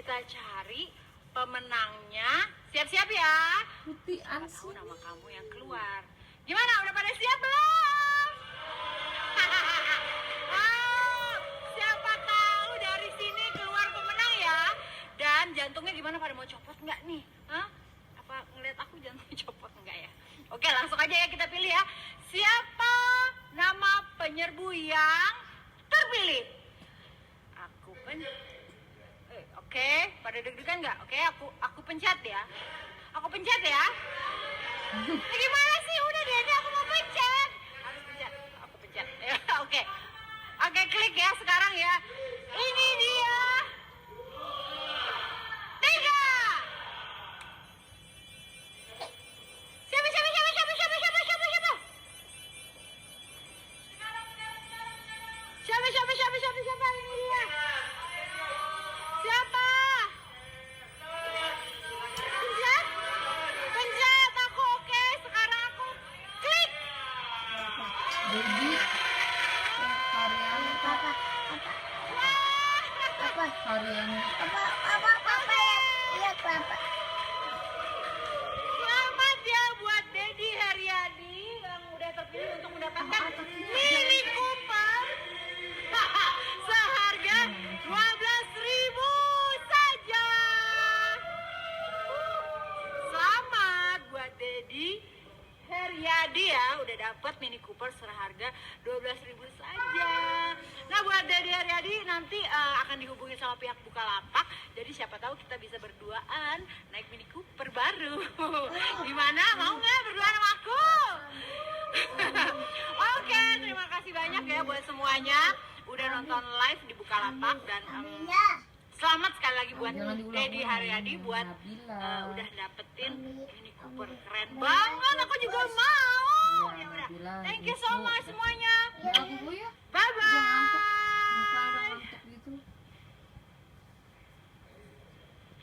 kita cari pemenangnya. Siap-siap ya. Putih Siapa Ansi. tahu nama kamu yang keluar. Gimana? Udah pada siap belum? Oh, siapa tahu dari sini keluar pemenang ya. Dan jantungnya gimana, pada mau copot nggak nih? Hah? Apa ngeliat aku jantungnya copot nggak ya? Oke, langsung aja ya kita pilih ya. Siapa nama penyerbu yang terpilih? Aku Oke, pada deg-degan nggak? Oke, aku pencet ya. Aku pencet ya. Gimana sih? Udah deh, ini aku mau pencet. Harus pencet. Aku pencet. Ya, oke. Oke, klik ya sekarang ya. Ini dia. 3. Siapa? Siapa? Ini dia. Siapa? Pencet? Pencet aku, oke. Sekarang aku klik. Dedi Haryani. Wah. Haryani. Selamat ya buat Dedi Haryadi yang udah terpilih untuk mendapatkan Mini Cooper seharga 12.000 saja. Selamat buat Dedi Haryadi ya, udah dapat Mini Cooper seharga 12.000 saja. Nah, buat Dedi Haryadi nanti akan dihubungi sama pihak Bukalapak. Jadi siapa tahu kita bisa berduaan naik Mini Cooper baru. Gimana? Mau nggak berduaan sama aku? Oke, terima kasih banyak ya buat semuanya udah nonton live di Bukalapak dan selamat sekali lagi buat Jangan diulang-ulang. Dedi Haryadi buat Nabila. udah dapetin Mini Cooper keren banget.